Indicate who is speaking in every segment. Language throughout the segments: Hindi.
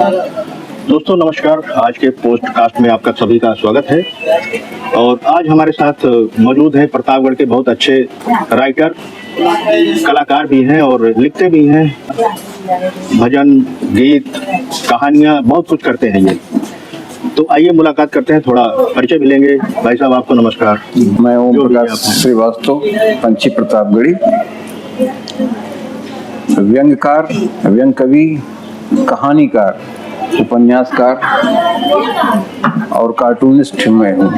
Speaker 1: दोस्तों नमस्कार। आज के पोस्टकास्ट में आपका सभी का स्वागत है। और आज हमारे साथ मौजूद है प्रतापगढ़ के बहुत अच्छे राइटर, कलाकार भी हैं और लिखते भी हैं। भजन, गीत, कहानियां बहुत कुछ करते हैं ये। तो आइए मुलाकात करते हैं, थोड़ा परिचय मिलेंगे। भाई साहब आपको नमस्कार।
Speaker 2: मैं ओम प्रकाश श्रीवास्तव, पंछी प्रतापगढ़ी, व्यंग्यकार, व्यंग कवि, कहानीकार, उपन्यासकार और कार्टूनिस्ट मैं हूँ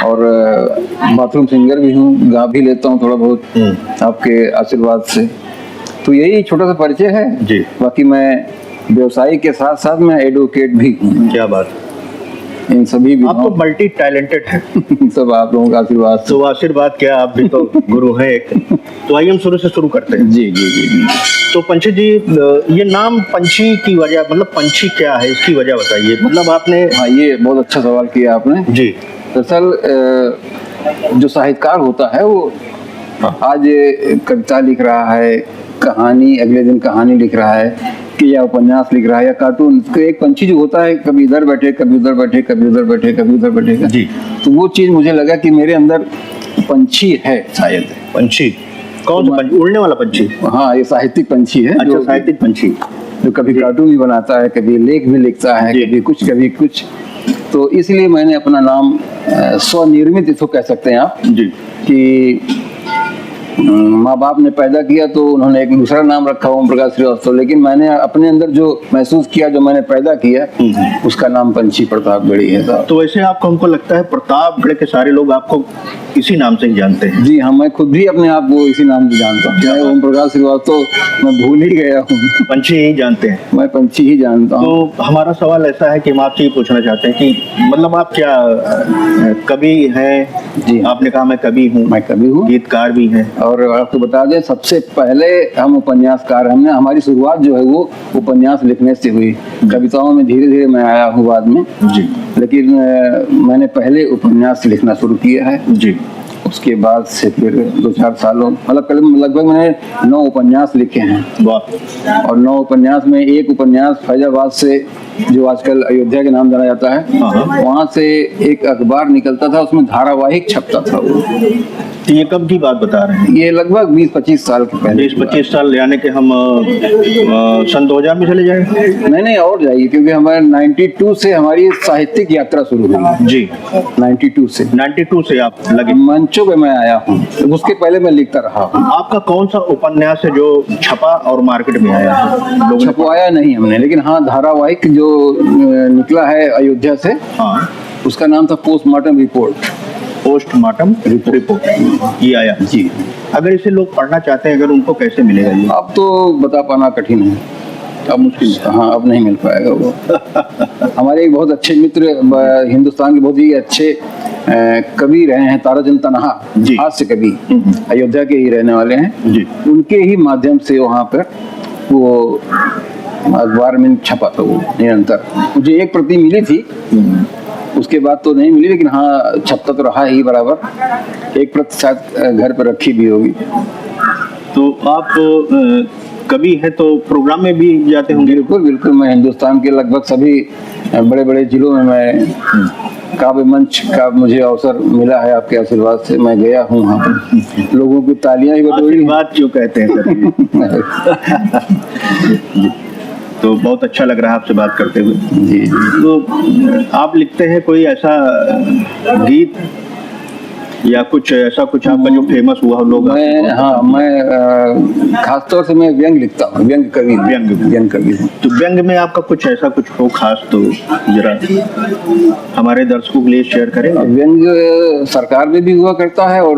Speaker 2: और बाथरूम सिंगर भी हूँ। गा भी लेता हूँ थोड़ा बहुत आपके आशीर्वाद से। तो यही छोटा सा परिचय है
Speaker 1: जी।
Speaker 2: बाकी मैं व्यवसाय के साथ साथ मैं एडवोकेट भी हूँ।
Speaker 1: क्या बात,
Speaker 2: इन सभी
Speaker 1: आप तो मल्टी टैलेंटेड हैं।
Speaker 2: सब आप लोगों का आशीर्वाद से।
Speaker 1: तो आशीर्वाद क्या, आप भी तो गुरु हैं एक। तो आइए हम शुरू से शुरू करते हैं।
Speaker 2: जी जी जी जी।
Speaker 1: तो पंछी जी, ये नाम पंछी की वजह, मतलब पंछी क्या है इसकी वजह बताइए। मतलब आपने
Speaker 2: हाँ, ये बहुत अच्छा सवाल किया आपने
Speaker 1: जी।
Speaker 2: दरअसल जो साहित्यकार होता है वो आज कविता लिख रहा है, कहानी, अगले दिन कहानी लिख रहा है कि या उपन्यास लिख रहा है या कार्टून। एक पंछी जो होता है कभी इधर बैठे, कभी उधर बैठे, कभी उधर बैठे, कभी उधर बैठेगा
Speaker 1: जी।
Speaker 2: तो वो चीज मुझे लगा कि मेरे अंदर पंछी है शायद।
Speaker 1: पंछी कौन सा पंछी? उड़ने वाला पंछी?
Speaker 2: हाँ, ये साहित्यिक पंछी है।
Speaker 1: अच्छा, साहित्यिक पंछी
Speaker 2: जो कभी कार्टून भी बनाता है, कभी लेख भी लिखता है, कभी कुछ। तो इसलिए मैंने अपना नाम स्वनिर्मित इसको कह सकते हैं आप
Speaker 1: जी
Speaker 2: कि माँ बाप ने पैदा किया तो उन्होंने एक दूसरा नाम रखा ओम प्रकाश श्रीवास्तव, लेकिन मैंने अपने अंदर जो महसूस किया, जो मैंने पैदा किया, उसका नाम पंछी प्रतापगढ़ी है साहब।
Speaker 1: तो वैसे आपको, हमको लगता है प्रतापगढ़ के सारे लोग आपको इसी नाम से ही जानते हैं।
Speaker 2: जी हाँ, मैं खुद भी अपने आप को इसी नाम से जानता हूँ। मैं ओम प्रकाश श्रीवास्तव मैं भूल ही गया हूँ।
Speaker 1: पंछी ही जानते हैं,
Speaker 2: मैं पंछी ही जानता हूँ।
Speaker 1: तो हमारा सवाल ऐसा है कि हम आपसे ये पूछना चाहते हैं कि मतलब आप क्या कवि हैं?
Speaker 2: जी,
Speaker 1: आपने कहा मैं कवि हूँ।
Speaker 2: मैं कवि हूँ,
Speaker 1: गीतकार भी हैं।
Speaker 2: और आपको बता दें सबसे पहले हम उपन्यासकार, हमने हमारी शुरुआत जो है वो उपन्यास लिखने से हुई। कविताओं में धीरे धीरे मैं आया हूँ बाद में
Speaker 1: जी,
Speaker 2: लेकिन मैंने पहले उपन्यास लिखना शुरू किया है
Speaker 1: जी।
Speaker 2: उसके बाद से फिर 2-4 सालों, मतलब लगभग मैंने 9 उपन्यास लिखे हैं।
Speaker 1: वाह।
Speaker 2: और 9 उपन्यास में एक उपन्यास फैजाबाद से, जो आजकल अयोध्या के नाम जाना जाता है, वहाँ से एक अखबार निकलता था, उसमें धारावाहिक छपता था वो।
Speaker 1: ये कब की बात बता रहे हैं?
Speaker 2: ये लगभग 20-25 साल के पहले।
Speaker 1: 20-25 साल, यानी कि हम सन 2000 में चले जाएंगे।
Speaker 2: नहीं और जाइए, क्योंकि हमारे 92 से हमारी साहित्यिक यात्रा शुरू हुई
Speaker 1: जी। 92 से आप लगे
Speaker 2: मंचों पे मैं आया हूँ। उसके पहले मैं लिखता रहा हूँ।
Speaker 1: आपका कौन सा उपन्यास है जो छपा और मार्केट में आया है?
Speaker 2: छपवाया नहीं हमने, लेकिन हाँ धारावाहिक जो निकला है अयोध्या से,
Speaker 1: हाँ,
Speaker 2: उसका नाम था पोस्टमार्टम रिपोर्ट।
Speaker 1: पोस्टमार्टम रिपोर्ट ये आया
Speaker 2: जी।
Speaker 1: अगर इसे लोग पढ़ना चाहते हैं, अगर उनको कैसे मिलेगा ये?
Speaker 2: अब तो बता पाना कठिन है, अब मुश्किल। हाँ, अब नहीं मिल पाएगा वो। हमारे एक बहुत अच्छे मित्र, हिंदुस्तान के बहुत ही अच्छे कवि रहे हैं, ताराचंद तनहा, हास्य कवि, अयोध्या के ही रहने वाले हैं
Speaker 1: जी।
Speaker 2: उनके ही माध्यम से वहाँ पर वो अखबार में छपा था वो निरंतर। मुझे एक प्रति मिली थी, उसके बाद तो नहीं मिली, लेकिन हाँ छपता तो रहा ही बराबर। एक प्रति शायद घर पर रखी भी होगी।
Speaker 1: तो आप कवि है तो प्रोग्राम में भी जाते होंगे?
Speaker 2: बिल्कुल बिल्कुल, मैं हिंदुस्तान के लगभग सभी बड़े बड़े जिलों में मैं काव्य मंच का मुझे अवसर मिला है, आपके आशीर्वाद से मैं गया हूँ वहाँ पर। लोगों की तालियां ही बटोरी।
Speaker 1: बात क्यों कहते हैं तो बहुत अच्छा लग रहा है आपसे बात करते हुए।
Speaker 2: जी।
Speaker 1: तो आप लिखते हैं कोई ऐसा गीत या कुछ ऐसा, कुछ आपका जो फेमस हुआ लोग?
Speaker 2: मैं खासतौर से मैं व्यंग लिखता हूँ, व्यंग कवि। व्यंग कवि।
Speaker 1: तो व्यंग में आपका कुछ ऐसा कुछ हो खास तो जरा हमारे दर्शकों के लिए शेयर करें।
Speaker 2: व्यंग सरकार में भी हुआ करता है और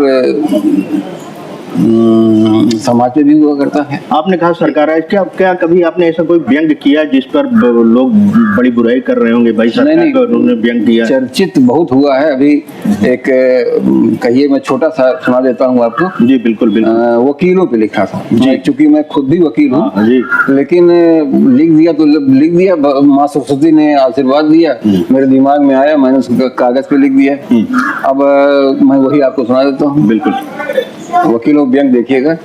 Speaker 2: समाज में भी हुआ करता है।
Speaker 1: आपने कहा सरकार है, क्या कभी आपने ऐसा कोई व्यंग किया जिस पर लोग बड़ी बुराई कर रहे होंगे? भाई सरकार को उन्होंने व्यंग किया।
Speaker 2: चर्चित बहुत हुआ है। अभी एक कहिए, मैं छोटा सा सुना देता हूँ आपको।
Speaker 1: जी बिल्कुल बिल्कुल।
Speaker 2: वकीलों पे लिखा था
Speaker 1: जी,
Speaker 2: चूंकि मैं खुद भी वकील हूँ
Speaker 1: जी,
Speaker 2: लेकिन लिख दिया माँ सरस्वती ने आशीर्वाद दिया, मेरे दिमाग में आया, मैंने उसको कागज पे लिख दिया। अब मैं वही आपको सुना देता हूँ।
Speaker 1: बिल्कुल।
Speaker 2: वकीलों व्यंग देखिएगा।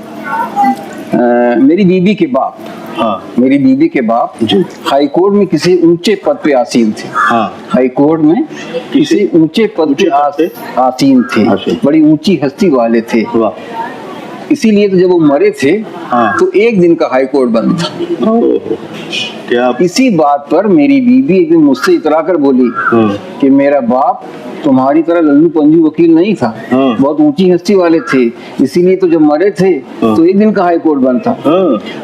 Speaker 2: मेरी बीबी के बाप
Speaker 1: हाँ।
Speaker 2: मेरी बीबी के बाप
Speaker 1: जी।
Speaker 2: हाई कोर्ट में किसी ऊंचे पद पे आसीन थे।
Speaker 1: हाँ।
Speaker 2: हाई कोर्ट में किसी ऊंचे पद पे आसीन थे, बड़ी ऊंची हस्ती वाले थे।
Speaker 1: वाह।
Speaker 2: इसीलिए तो जब वो मरे थे
Speaker 1: हाँ।
Speaker 2: तो एक दिन का हाई कोर्ट बंद था।
Speaker 1: क्या?
Speaker 2: इसी बात पर मेरी बीबी एक दिन मुझसे इतरा कर बोली कि मेरा बाप तुम्हारी तरह लल्लू पंजू वकील नहीं था, बहुत ऊंची हस्ती वाले थे, इसीलिए तो जब मरे थे तो एक दिन का हाई कोर्ट बंद था।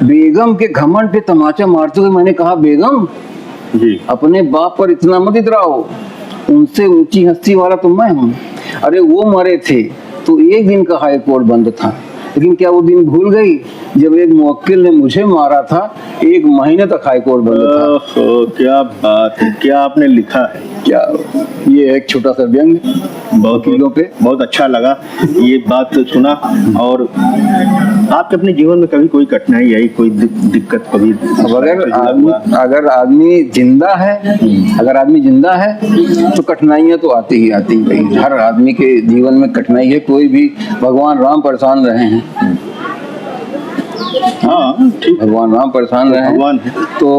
Speaker 2: बेगम के घमंड पे तमाचा मारते हुए मैंने कहा, बेगम
Speaker 1: जी।
Speaker 2: अपने बाप पर इतना मत इतराओ, उनसे ऊंची हस्ती वाला तो मैं हूँ। अरे वो मरे थे तो एक दिन का हाई कोर्ट बंद था, लेकिन क्या वो दिन भूल गई जब एक मुवक्किल ने मुझे मारा था, 1 महीने तक हाई कोर्ट बंद था।
Speaker 1: क्या बात है, क्या आपने लिखा है।
Speaker 2: क्या ये एक छोटा सा व्यंग वकीलों पे।
Speaker 1: बहुत अच्छा लगा ये बात सुना। और आपके अपने जीवन में कभी कोई कठिनाई आई, कोई दिक्कत कभी?
Speaker 2: अगर आदमी जिंदा है तो कठिनाइयां तो आती ही आती है। हर आदमी के जीवन में कठिनाई है, कोई भी। भगवान राम परेशान रहे हैं।
Speaker 1: हाँ, ठीक।
Speaker 2: भगवान राम परेशान रहे हैं,
Speaker 1: भगवान है।
Speaker 2: तो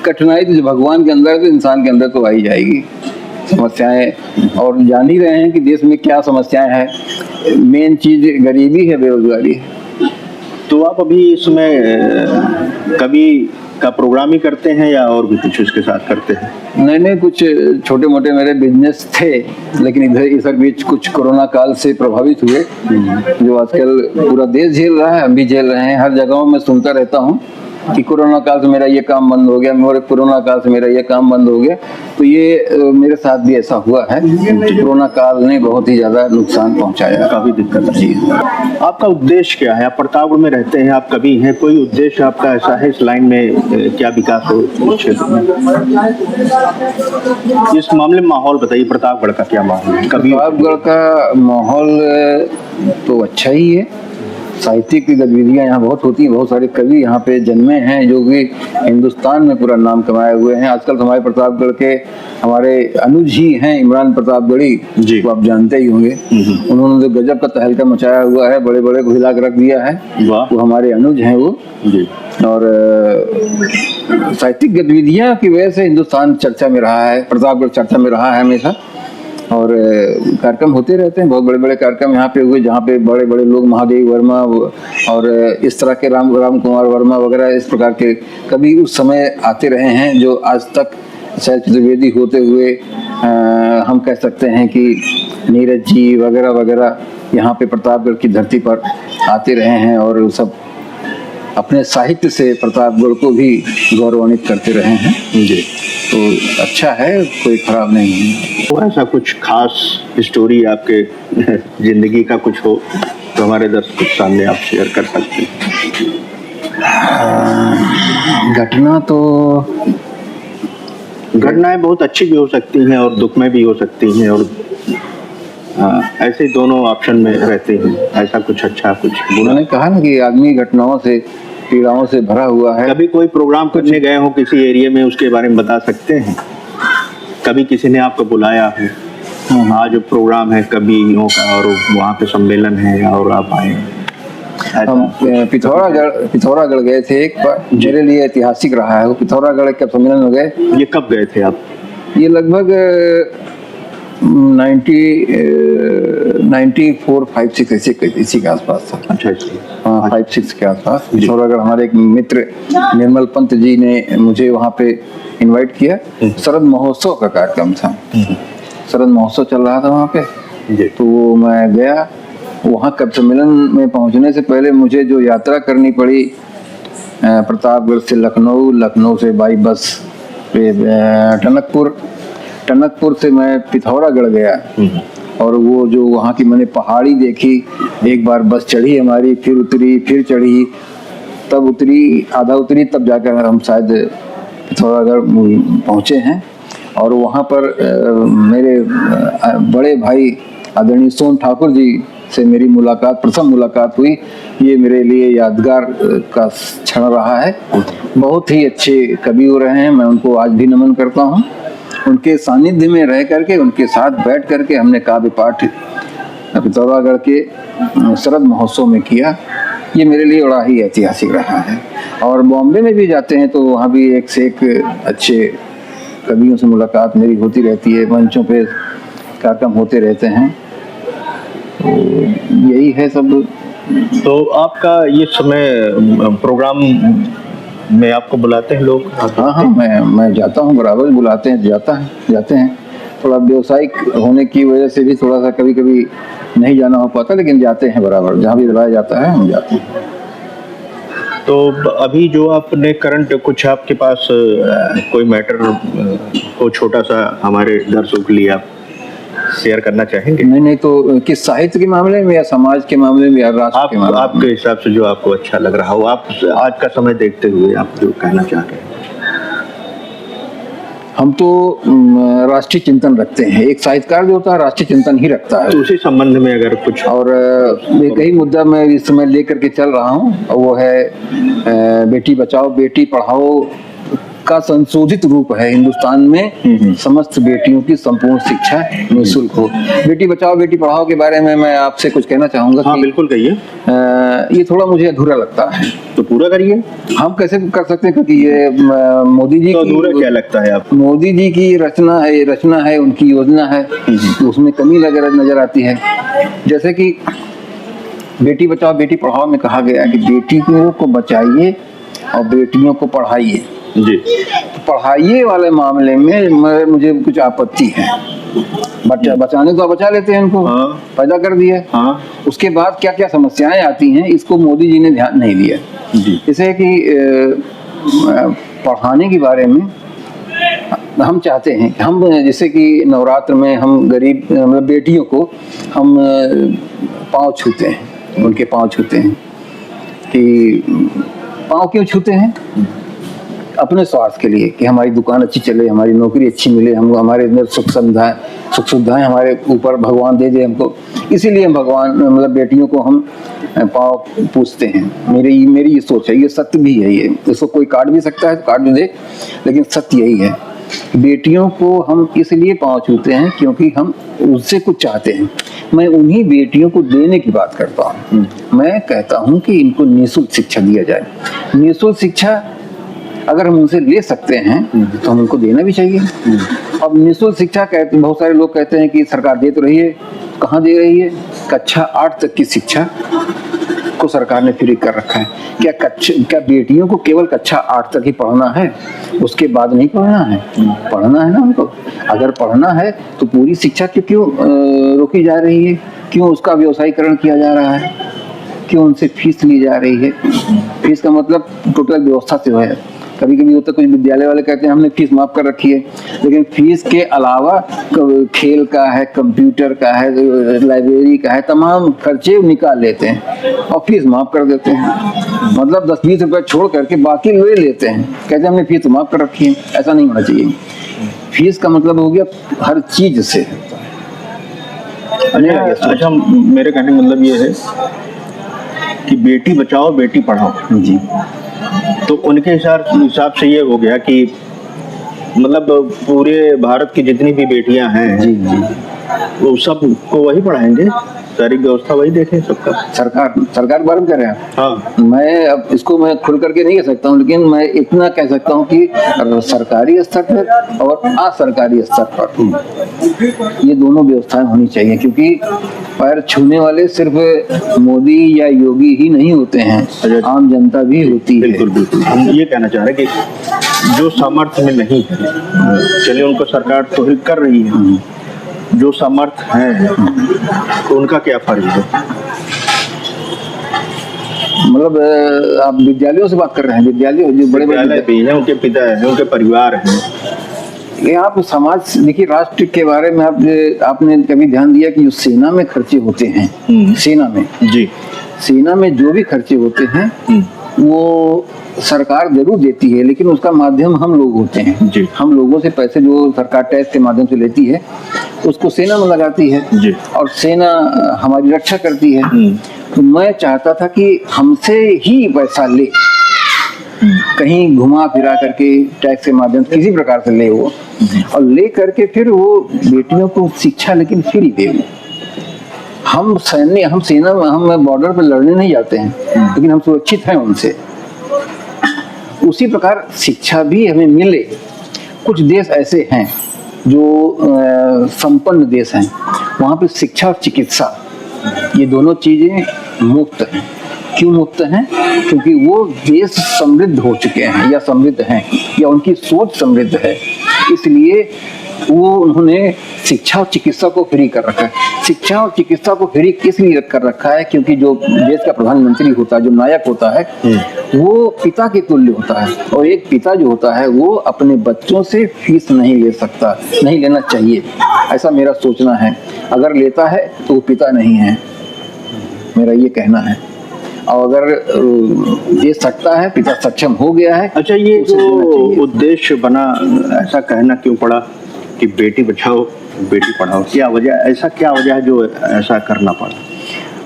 Speaker 2: कठिनाई तो जो भगवान के अंदर है तो इंसान के अंदर तो आई जाएगी। समस्याएं, और जान ही रहे हैं कि देश में क्या समस्याएं हैं। मेन चीज गरीबी है, बेरोजगारी है।
Speaker 1: तो आप अभी इसमें कभी का प्रोग्राम ही करते हैं या और भी कुछ इसके साथ करते हैं?
Speaker 2: नहीं, कुछ छोटे मोटे मेरे बिजनेस थे, लेकिन इधर बीच कुछ कोरोना काल से प्रभावित हुए, जो आजकल पूरा देश झेल रहा है, हम भी झेल रहे हैं। हर जगहों में सुनता रहता हूँ कि कोरोना काल से मेरा ये काम बंद हो गया, कोरोना काल से मेरा ये काम बंद हो गया। तो ये मेरे साथ भी ऐसा हुआ है। कोरोना काल ने बहुत ही ज्यादा नुकसान पहुंचाया, काफी दिक्कत जी।
Speaker 1: आपका उद्देश्य क्या है? आप प्रतापगढ़ में रहते हैं, आप कभी हैं, कोई उद्देश्य आपका ऐसा है इस लाइन में, क्या विकास हो इस क्षेत्र में? इस मामले में माहौल बताइए, प्रतापगढ़ का क्या माहौल है?
Speaker 2: प्रतापगढ़ का माहौल तो अच्छा ही है। साहित्यिक गतिविधियां यहाँ बहुत होती हैं, बहुत सारे कवि यहाँ पे जन्मे हैं जो कि हिंदुस्तान में पूरा नाम कमाए हुए हैं। आजकल हमारे प्रतापगढ़ के हमारे अनुज ही हैं, इमरान प्रतापगढ़ी, जिसको आप जानते ही होंगे। उन्होंने तो गजब का तहलका मचाया हुआ है, बड़े बड़े को हिला कर रख दिया है। वो हमारे अनुज हैं वो जी। और साहित्यिक गतिविधियां की वजह से हिंदुस्तान चर्चा में रहा है, प्रतापगढ़ चर्चा में रहा है हमेशा। और कार्यक्रम होते रहते हैं, बहुत बड़े बड़े कार्यक्रम यहाँ पे हुए, जहाँ पे बड़े बड़े लोग, महादेव वर्मा और इस तरह के राम कुमार वर्मा वगैरह, इस प्रकार के कभी उस समय आते रहे हैं, जो आज तक शैल चतुर्वेदी होते हुए हम कह सकते हैं कि नीरज जी वगैरह वगैरह यहाँ पे प्रतापगढ़ की धरती पर आते रहे हैं, और सब अपने साहित्य से प्रतापगढ़ को भी गौरवान्वित करते रहे हैं जी। तो अच्छा है, कोई खराब नहीं है।
Speaker 1: और ऐसा कुछ खास स्टोरी आपके जिंदगी का कुछ हो तो हमारे दर्शकों के सामने आप शेयर कर सकते हैं? घटनाएं बहुत अच्छी भी हो सकती हैं और दुखमय भी हो सकती हैं, और ऐसे दोनों ऑप्शन में रहते हैं। ऐसा कुछ अच्छा, कुछ बुरा?
Speaker 2: मैंने कहा ना कि आदमी घटनाओं से, पीड़ाओं से भरा हुआ है।
Speaker 1: कभी कोई प्रोग्राम करने गए हो किसी एरिया में, उसके बारे में बता सकते हैं? कभी किसी ने आपको बुलाया हो, आज प्रोग्राम है कवियों का और वहाँ पे सम्मेलन है और आप आए?
Speaker 2: हम पिथौरागढ़ गए थे एक बार, मेरे लिए ऐतिहासिक रहा है वो। पिथौरागढ़ के सम्मेलन में गए।
Speaker 1: ये कब गए थे आप?
Speaker 2: ये लगभग 94-5-6 इसी के आसपास था।
Speaker 1: अच्छा,
Speaker 2: 5-6 के आसपास। पिथौरागढ़ हमारे एक मित्र निर्मल पंत जी ने मुझे वहाँ पे इनवाइट किया। शरद महोत्सव का कार्यक्रम था, शरद महोत्सव चल रहा था वहाँ पे। तो वो मैं गया। वहाँ कब सम्मेलन में पहुँचने से पहले मुझे जो यात्रा करनी पड़ी, प्रतापगढ़ से लखनऊ, लखनऊ से बाई बस टनकपुर से मैं पिथौरागढ़ गया। और वो जो वहाँ की मैंने पहाड़ी देखी, एक बार बस चढ़ी हमारी, फिर उतरी, फिर चढ़ी, तब उतरी, आधा उतरी, तब जाकर हम शायद पिथौरागढ़ पहुँचे हैं। और वहाँ पर मेरे बड़े भाई आदरणीय सोन ठाकुर जी से मेरी मुलाकात, प्रथम मुलाकात हुई। ये मेरे लिए यादगार का क्षण रहा है। बहुत ही अच्छे कवि हो रहे हैं, मैं उनको आज भी नमन करता हूँ। उनके सानिध्य में रह करके, उनके साथ बैठ करके हमने काव्य पाठ पिथौरागढ़ के शरद महोत्सव में किया। ये मेरे लिए बड़ा ही ऐतिहासिक रहा है। और बॉम्बे में भी जाते हैं तो वहाँ भी एक से एक अच्छे कवियों से मुलाकात मेरी होती रहती है, मंचों पे कार्यक्रम होते रहते हैं। तो यही है सब।
Speaker 1: तो आपका ये समय प्रोग्राम में आपको बुलाते हैं लोग?
Speaker 2: हाँ, मैं जाता हूँ, बराबर बुलाते हैं, जाते हैं। थोड़ा व्यावसायिक होने की वजह से भी थोड़ा सा कभी कभी नहीं जाना हो पाता, लेकिन जाते हैं बराबर, जहाँ भी बुलाया जाता है हम जाते हैं।
Speaker 1: तो अभी जो आपने करंट कुछ आपके पास कोई मैटर को छोटा सा हमारे दर्शकों के लिए आप शेयर करना चाहेंगे?
Speaker 2: नहीं, तो किस साहित्य के मामले में या समाज के मामले में या राष्ट्र के मामले में?
Speaker 1: आपके हिसाब से जो आपको अच्छा लग रहा हो, आप आज का समय देखते हुए आप जो कहना चाह रहे हैं।
Speaker 2: हम तो राष्ट्रीय चिंतन रखते हैं। एक साहित्यकार जो होता है राष्ट्रीय चिंतन ही रखता है।
Speaker 1: तो उसी संबंध में अगर कुछ
Speaker 2: और एक ही मुद्दा मैं इस समय लेकर के चल रहा हूँ, वो है बेटी बचाओ बेटी पढ़ाओ का संशोधित रूप है हिंदुस्तान में समस्त बेटियों की संपूर्ण शिक्षा निःशुल्क हो। बेटी बचाओ बेटी पढ़ाओ के बारे में मैं आपसे कुछ कहना चाहूंगा।
Speaker 1: हाँ, बिल्कुल कहिए।
Speaker 2: ये थोड़ा मुझे अधूरा लगता है।
Speaker 1: तो पूरा करिए।
Speaker 2: हम कैसे कर सकते हैं, क्योंकि ये मोदी जी
Speaker 1: तो
Speaker 2: की
Speaker 1: अधूरा क्या लगता है आपको?
Speaker 2: मोदी जी की रचना है, उनकी योजना है, तो उसमें कमी नजर आती है। जैसे कि बेटी बचाओ बेटी पढ़ाओ में कहा गया कि बेटियों को बचाइए और बेटियों को पढ़ाइए
Speaker 1: जी।
Speaker 2: पढ़ाइए वाले मामले में मुझे कुछ आपत्ति है। बचाने तो बचा लेते हैं उनको,
Speaker 1: हाँ।
Speaker 2: पैदा कर दिया,
Speaker 1: हाँ।
Speaker 2: उसके बाद क्या क्या समस्याएं आती हैं इसको मोदी जी ने ध्यान नहीं दिया। जैसे कि पढ़ाने के बारे में हम चाहते हैं कि हम जैसे कि नवरात्र में हम गरीब मतलब बेटियों को हम पाँव छूते हैं, उनके पाँव छूते हैं। कि पाँव क्यों छूते हैं? अपने स्वार्थ के लिए कि हमारी दुकान अच्छी चले, हमारी नौकरी अच्छी मिले, हम हमारे अंदर सुख सुविधाएं हमारे ऊपर भगवान दे हमको। इसीलिए हम भगवान मतलब बेटियों को हम पाँव पूछते हैं। मेरी ये सोच है, ये सत्य भी है। ये इसको कोई काट भी सकता है तो काट भी दे, लेकिन सत्य यही है। बेटियों को हम इसलिए पाँव छूते हैं क्योंकि हम उससे कुछ चाहते हैं। मैं उन्हीं बेटियों को देने की बात करता हूँ। मैं कहता हूँ कि इनको निःशुल्क शिक्षा दिया जाए। निःशुल्क शिक्षा अगर हम उनसे ले सकते हैं तो हम उनको देना भी चाहिए। अब निःशुल्क शिक्षा कहते, बहुत सारे लोग कहते हैं कि सरकार दे तो रही है, कहाँ दे रही है? कक्षा 8 तक की शिक्षा को सरकार ने फ्री कर रखा है। क्या बेटियों को केवल कक्षा 8 तक ही पढ़ना है? उसके बाद नहीं पढ़ना है? पढ़ना है ना उनको। अगर पढ़ना है तो पूरी शिक्षा क्यों रोकी जा रही है? क्यों उसका व्यवसायीकरण किया जा रहा है? क्यों उनसे फीस ली जा रही है? फीस का मतलब टोटल व्यवस्था से है। कभी कभी होता है कुछ विद्यालय वाले कहते हैं हमने फीस माफ कर रखी है, लेकिन फीस के अलावा खेल का है, कंप्यूटर का है, लाइब्रेरी का है, तमाम खर्चे निकाल लेते हैं और फीस माफ कर देते हैं। मतलब 10-20 रुपए छोड़ करके बाकी ले लेते हैं, कहते हैं हमने फीस माफ कर रखी है। ऐसा नहीं होना चाहिए। फीस का मतलब हो गया हर चीज से।
Speaker 1: अच्छा, मेरे कहने का मतलब ये है कि बेटी बचाओ बेटी पढ़ाओ जी, तो उनके हिसाब से ये हो गया कि मतलब पूरे भारत की जितनी भी बेटियां हैं
Speaker 2: जी
Speaker 1: वो सब को वही पढ़ाएंगे, सारी व्यवस्था वही देखें सबका। सरकार
Speaker 2: के बारे में कह रहे हैं।
Speaker 1: हाँ,
Speaker 2: मैं अब इसको मैं खुल करके नहीं कह सकता हूँ, लेकिन मैं इतना कह सकता हूँ कि सरकारी स्तर पर और असरकारी स्तर पर ये दोनों व्यवस्थाएं होनी चाहिए, क्योंकि पैर छूने वाले सिर्फ मोदी या योगी ही नहीं होते हैं, आम जनता भी होती है।
Speaker 1: बिल्कुल। हम ये कहना चाह रहे हैं कि जो सामर्थ्य में नहीं है, चलिए उनको सरकार तो हेल्प कर रही है, जो समर्थ हैं तो उनका क्या फर्ज है?
Speaker 2: मतलब आप विद्यालयों से बात कर रहे हैं? विद्यालय जो बड़े
Speaker 1: भी हैं, उनके पिता हैं, उनके परिवार हैं।
Speaker 2: ये आप समाज देखिए, राष्ट्र के बारे में आपने कभी ध्यान दिया कि जो सेना में खर्चे होते हैं, सेना में जो भी खर्चे होते हैं वो सरकार जरूर देती है, लेकिन उसका माध्यम हम लोग होते हैं जी। हम लोगों से पैसे जो सरकार टैक्स के माध्यम से लेती है उसको सेना में लगाती है जी। और सेना हमारी रक्षा करती है। तो मैं चाहता था कि हमसे ही पैसा ले, कहीं घुमा फिरा करके टैक्स के माध्यम से किसी प्रकार से ले वो, और ले करके फिर वो बेटियों को शिक्षा लेकिन फ्री दे। हम सेना में हम बॉर्डर पर लड़ने नहीं जाते हैं, लेकिन हम सुरक्षित हैं उनसे। उसी प्रकार शिक्षा भी हमें मिले। कुछ देश ऐसे हैं जो संपन्न देश हैं, वहाँ पे शिक्षा और चिकित्सा ये दोनों चीजें मुफ्त हैं। क्यों मुफ्त हैं? क्योंकि वो देश समृद्ध हो चुके हैं या समृद्ध हैं या उनकी सोच समृद्ध है, इसलिए वो उन्होंने शिक्षा और चिकित्सा को फ्री कर रखा है। शिक्षा और चिकित्सा को फ्री किस लिए कर रखा है? क्योंकि जो देश का प्रधानमंत्री होता है, जो नायक होता है, वो पिता के तुल्य होता है, और एक पिता जो होता है वो अपने बच्चों से फीस नहीं ले सकता, नहीं लेना चाहिए, ऐसा मेरा सोचना है। अगर लेता है तो वो पिता नहीं है, मेरा ये कहना है। और अगर दे सकता है, पिता सक्षम हो गया है।
Speaker 1: अच्छा, ये जो उद्देश्य बना, ऐसा कहना क्यों पड़ा कि बेटी बचाओ बेटी पढ़ाओ? क्या वजह, ऐसा क्या वजह है जो ऐसा करना पड़ा?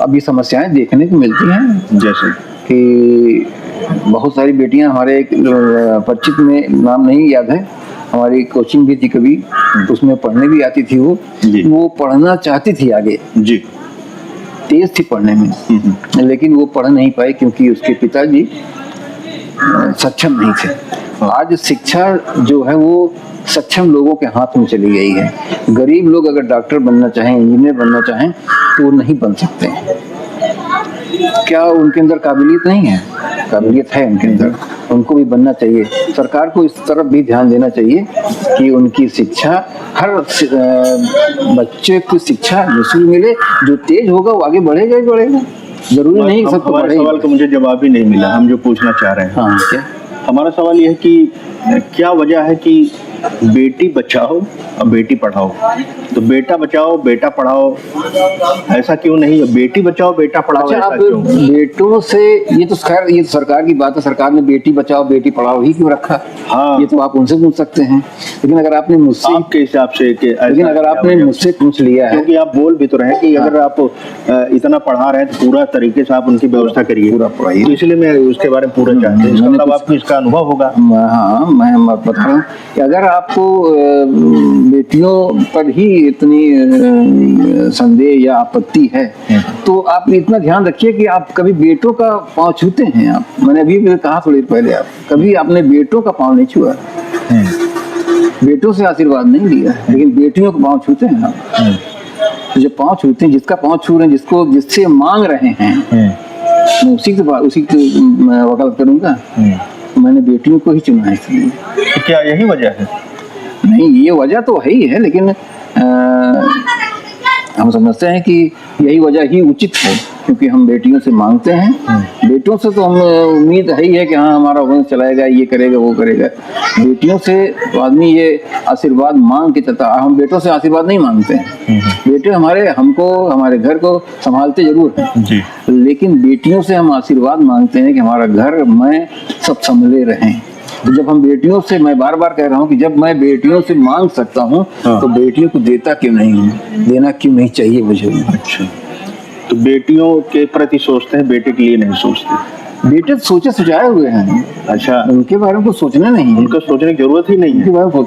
Speaker 2: अब ये समस्याएं देखने को मिलती हैं, जैसे कि बहुत सारी बेटियां, हमारे एक परिचित में नाम नहीं याद है, हमारी कोचिंग भी थी कभी, उसमें पढ़ने भी आती थी। वो पढ़ना चाहती थी आगे जी, तेज थी पढ़ने में, लेकिन वो पढ़ नहीं पाई क्योंकि उसके पिताजी सक्षम नहीं थे। आज शिक्षा जो है वो सक्षम लोगों के हाथ में चली गई है। गरीब लोग अगर डॉक्टर बनना चाहें, इंजीनियर बनना चाहें, तो वो नहीं बन सकते हैं। क्या उनके अंदर काबिलियत नहीं है? काबिलियत है उनके अंदर, उनको भी बनना चाहिए। सरकार को इस तरफ भी ध्यान देना चाहिए कि उनकी शिक्षा, हर बच्चे को शिक्षा निःशुल्क मिले। जो तेज होगा वो आगे बढ़ेगा ही बढ़ेगा, जरूरी नहीं सबको
Speaker 1: हमारे
Speaker 2: बढ़ेगा।
Speaker 1: सवाल का मुझे जवाब ही नहीं मिला, हम जो पूछना चाह रहे हैं।
Speaker 2: हाँ, क्या
Speaker 1: हमारा सवाल यह है कि क्या वजह है कि बेटी बचाओ और बेटी पढ़ाओ? तो बेटा बचाओ बेटा पढ़ाओ ऐसा क्यों नहीं? बेटी बचाओ बेटा पढ़ाओ
Speaker 2: अच्छा,
Speaker 1: ऐसा
Speaker 2: आप
Speaker 1: क्यों?
Speaker 2: बेटों से, ये तो खैर ये सरकार की बात है, सरकार ने बेटी बचाओ बेटी पढ़ाओ ही क्यों रखा?
Speaker 1: हाँ,
Speaker 2: ये तो आप उनसे पूछ सकते हैं। लेकिन अगर आपने मुझसे,
Speaker 1: आपके हिसाब से
Speaker 2: लेकिन अगर आपने मुझसे पूछ लिया है,
Speaker 1: क्योंकि आप बोल भी तो रहे कि अगर आप इतना पढ़ा रहे हैं तो पूरा तरीके से आप उनकी व्यवस्था करिए,
Speaker 2: पूरा पढ़ाइए,
Speaker 1: तो इसलिए मैं उसके बारे में पूरा चाहते हैं। इसका मतलब आपको इसका अनुभव होगा।
Speaker 2: हाँ, मैं बता रहा हूँ कि अगर आपको बेटियों पर ही इतनी संदेह या आपत्ति है, तो आप इतना ध्यान रखिए कि आप कभी बेटों का पांव छूते हैं? आप, मैंने अभी भी कहा थोड़ी देर पहले, आप कभी आपने बेटों का पांव नहीं छुआ, बेटों से आशीर्वाद नहीं लिया, लेकिन बेटियों का पांव छूते हैं आप। तो जब पांव छूते हैं, जिसका पांव छू रहे हैं, जिसको जिससे मांग रहे हैं, मैं उसी की वकालत करूंगा। मैंने बेटियों को ही चुना है, इसलिए।
Speaker 1: तो क्या यही वजह है?
Speaker 2: नहीं, ये वजह तो है ही है, लेकिन हम समझते हैं कि यही वजह ही उचित है, क्योंकि हम बेटियों से मांगते हैं। बेटों से तो हम उम्मीद है ही है कि हाँ हमारा वंश चलाएगा, ये करेगा वो करेगा। बेटियों से तो आदमी ये आशीर्वाद मांग के चलता, हम बेटों से आशीर्वाद नहीं मांगते हैं। बेटे हमको हमारे घर को संभालते जरूर हैं जी, लेकिन बेटियों से हम आशीर्वाद मांगते हैं कि हमारा घर में सब संभले रहें। तो जब हम बेटियों से, मैं बार बार कह रहा हूँ कि जब मैं बेटियों से मांग सकता हूँ, तो बेटियों को देता क्यों नहीं हूँ? देना क्यों नहीं चाहिए मुझे? अच्छा,
Speaker 1: तो बेटियों के प्रति सोचते हैं, बेटे के लिए नहीं सोचते?
Speaker 2: बेटे सोचे सुझाए हुए हैं।
Speaker 1: अच्छा,
Speaker 2: उनके बारे में कुछ सोचना नहीं है,
Speaker 1: उनको सोचने की जरूरत ही नहीं है,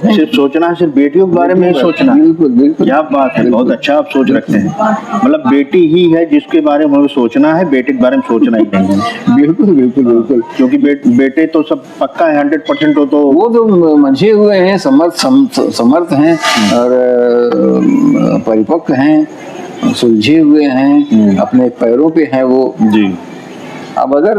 Speaker 1: सिर्फ सोचना है, सिर्फ बेटियों के बारे में सोचना।
Speaker 2: बिल्कुल बिल्कुल,
Speaker 1: क्या बात है, बहुत अच्छा आप सोच रखते हैं। मतलब बेटी ही है जिसके बारे में हमें सोचना है, बेटे के बारे में सोचना ही नहीं है।
Speaker 2: बिल्कुल बिल्कुल बिल्कुल,
Speaker 1: क्योंकि बेटे तो सब पक्का है, 100% हो, तो
Speaker 2: वो तो मंझे हुए हैं, समर्थ हैं और परिपक्व हैं, सुलझे हुए हैं, अपने पैरों पे हैं वो जी। अब अगर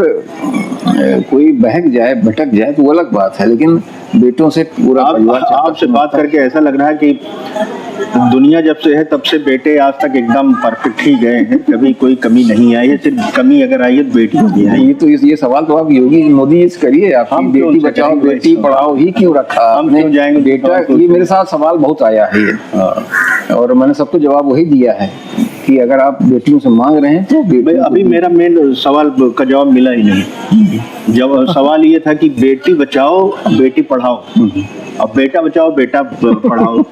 Speaker 2: कोई बहक जाए, भटक जाए, तो वो अलग बात है, लेकिन बेटों से पूरा परिवार।
Speaker 1: आपसे बात करके ऐसा लग रहा है कि दुनिया जब से है तब से बेटे आज तक एकदम परफेक्ट ही गए हैं, कभी कोई कमी नहीं आई है। सिर्फ कमी अगर आई है तो बेटियों की है।
Speaker 2: ये तो ये सवाल तो आप योगी मोदी जी से करिए। आप हम बेटी बचाओ बेटी पढ़ाओ ही क्यों रखा?
Speaker 1: हम क्यों जाएंगे
Speaker 2: बेटा? ये मेरे साथ सवाल बहुत आया है ये, और मैंने सबको जवाब वही दिया है कि अगर आप बेटियों से मांग रहे हैं तो
Speaker 1: अभी मेरा मेन सवाल का जवाब मिला ही नहीं। जब सवाल ये था कि बेटी बचाओ बेटी पढ़ाओ, अब बेटा बचाओ बेटा पढ़ाओ।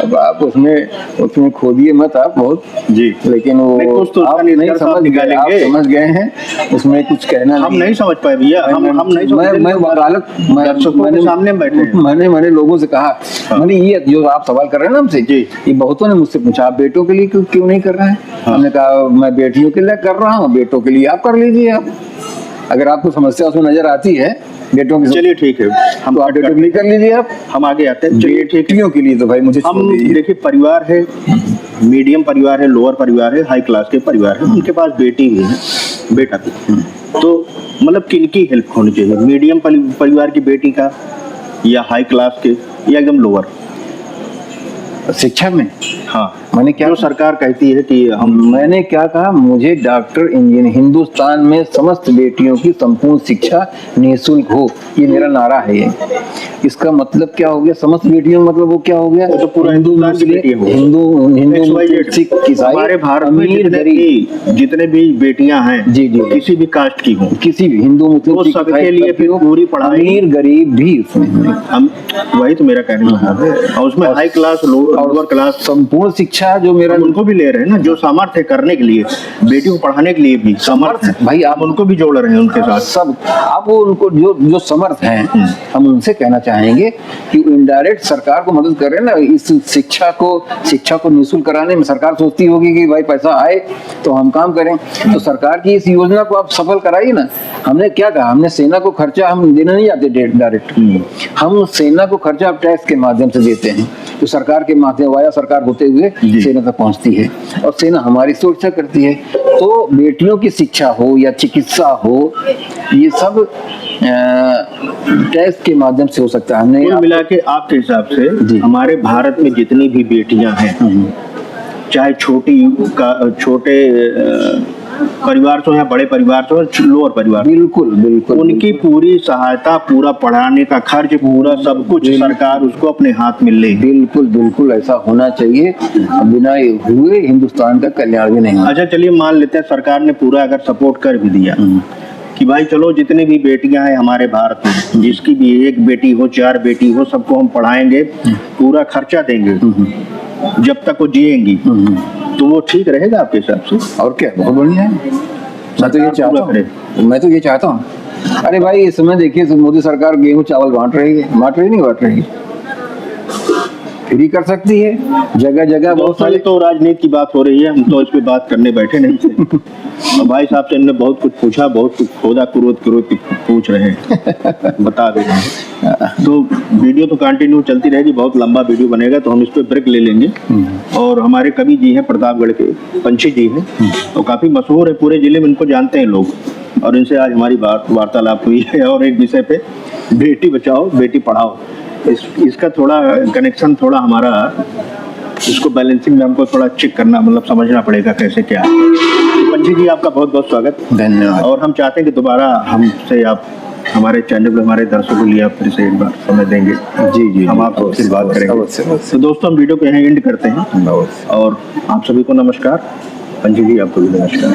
Speaker 2: अब आप उसमें खोदिए मत आप बहुत जी, लेकिन वो कुछ तो आप नहीं समझ गए हैं, उसमें कुछ कहना
Speaker 1: हम नहीं समझ पाए भैया। हम नहीं समझ,
Speaker 2: मैं वकालत,
Speaker 1: मैंने सामने बैठे,
Speaker 2: मैंने लोगों से कहा, मैंने ये जो आप सवाल कर रहे हैं ना हमसे, ये बहुतों ने मुझसे पूछा आप बेटों के लिए क्यों नहीं कर रहे हैं? हमने कहा मैं बेटियों के लिए कर रहा हूँ, बेटों के लिए आप कर लीजिए। आप अगर आपको समस्या उसमें नजर आती है बेटों की
Speaker 1: चलिए ठीक है, हम
Speaker 2: तो आप बेटों के लिए कर लीजिए आप।
Speaker 1: हम आगे आते हैं। चलिए ठीक है,
Speaker 2: बेटियों के लिए तो भाई मुझे छोड़
Speaker 1: हम
Speaker 2: दीजिए।
Speaker 1: देखिए परिवार है, मीडियम परिवार है, लोअर परिवार है, हाई क्लास के परिवार है, उनके पास बेटी भी है, बेटा भी। तो मतलब किनकी हेल्प होनी चाहिए, मीडियम परिवार की बेटी का, या हाई क्लास के, या एकदम लोअर?
Speaker 2: शिक्षा में
Speaker 1: हाँ,
Speaker 2: मैंने क्या
Speaker 1: जो सरकार कहती है कि हम
Speaker 2: मैंने क्या कहा, मुझे डॉक्टर इंजीनियर, हिंदुस्तान में समस्त बेटियों की संपूर्ण शिक्षा निःशुल्क हो, ये मेरा नारा है। ये इसका मतलब क्या हो गया, समस्त बेटियों मतलब वो क्या हो गया,
Speaker 1: वो तो पूरा हिंदुस्तान की बेटियां हो।
Speaker 2: हिंदू
Speaker 1: XYZ।
Speaker 2: सिख ईसाई,
Speaker 1: हमारे भारत में
Speaker 2: अमीर
Speaker 1: जितने भी बेटियां हैं,
Speaker 2: जी, जी।
Speaker 1: किसी भी कास्ट की हों,
Speaker 2: किसी भी हिंदू मुस्लिम
Speaker 1: वो
Speaker 2: सिख,
Speaker 1: सबके
Speaker 2: ईसाई,
Speaker 1: लिए फिर पूरी पढ़ाई,
Speaker 2: अमीर गरीब भी उसमें
Speaker 1: हम वही तो मेरा कहने का मतलब है। और उसमें हाई क्लास, लोअर क्लास,
Speaker 2: संपूर्ण शिक्षा जो मेरा,
Speaker 1: हम उनको भी ले रहे हैं ना, जो सामर्थ्य है करने के लिए, बेटियों को पढ़ाने के लिए भी समर्थ है
Speaker 2: भाई,
Speaker 1: आप उनको भी जोड़ रहे हैं उनके साथ।
Speaker 2: सब आप वो उनको जो समर्थ हैं, हम उनसे कहना चाहेंगे कि इनडायरेक्ट सरकार को मदद करें ना, इस शिक्षा को निःशुल्क कराने में। सरकार सोचती होगी कि भाई पैसा आए तो हम काम करें, तो सरकार की इस योजना को आप सफल कराइए ना। हमने क्या कहा, हमने सेना को खर्चा हम देना नहीं जाते डायरेक्ट, हम सेना को खर्चा आप टैक्स के माध्यम से देते हैं, तो सरकार के माध्यम वाया सरकार होते हुए सेना तक पहुंचती है, और सेना हमारी सुरक्षा करती है। तो बेटियों की शिक्षा हो या चिकित्सा हो, ये सब टैक्स के माध्यम से हो सकता है। हमने
Speaker 1: कुल मिला के आपके हिसाब से हमारे भारत में जितनी भी बेटियां हैं, चाहे छोटे परिवार से हो या बड़े परिवार से हो, लोअर परिवार,
Speaker 2: बिल्कुल
Speaker 1: उनकी पूरी सहायता, पूरा पढ़ाने का खर्च, पूरा सब कुछ सरकार उसको अपने हाथ में ले।
Speaker 2: बिल्कुल ऐसा होना चाहिए, बिना हुए हिंदुस्तान का कल्याण भी नहीं होगा।
Speaker 1: अच्छा चलिए मान लेते हैं सरकार ने पूरा अगर सपोर्ट कर भी दिया कि भाई चलो जितनी भी बेटियां हैं हमारे भारत में, जिसकी भी एक बेटी हो, 4 बेटी हो, सबको हम पढ़ाएंगे, पूरा खर्चा देंगे जब तक वो जिएंगी, तो वो ठीक रहेगा आपके हिसाब से?
Speaker 2: और क्या, बहुत बढ़िया है। मैं तो ये चाहता हूँ। अरे भाई, इस समय देखिए मोदी सरकार गेहूं चावल बांट रही है, फ्री कर सकती है जगह जगह। बहुत सारी
Speaker 1: तो राजनीति की बात हो रही है, हम तो इस पे बात करने बैठे नहीं थे। और भाई साहब से हमने बहुत कुछ पूछा, बहुत कुछ खोदा, कुरोद पूछ रहे हैं, बता दे रहे हैं। तो वीडियो तो कंटिन्यू चलती रहेगी, बहुत लंबा वीडियो बनेगा, तो हम इस पे ब्रेक ले लेंगे। और हमारे कवि जी हैं प्रतापगढ़ के, पंछी जी हैं, तो काफी मशहूर है पूरे जिले में, इनको जानते हैं लोग, और इनसे आज हमारी वार्तालाप हुई है, और एक विषय पे बेटी बचाओ बेटी पढ़ाओ, इसका थोड़ा कनेक्शन, थोड़ा हमारा इसको बैलेंसिंग में हमको थोड़ा चेक करना, मतलब समझना पड़ेगा कैसे क्या है। पंछी जी आपका बहुत बहुत स्वागत,
Speaker 2: धन्यवाद।
Speaker 1: और हम चाहते हैं कि दोबारा हमसे आप हमारे चैनल पर हमारे दर्शकों के लिए आप फिर से एक बार समय देंगे। जी, हम आपसे फिर बात करेंगे। तो दोस्तों हम वीडियो को यहाँ एंड करते हैं, और आप सभी को नमस्कार। पंछी जी आपको भी नमस्कार।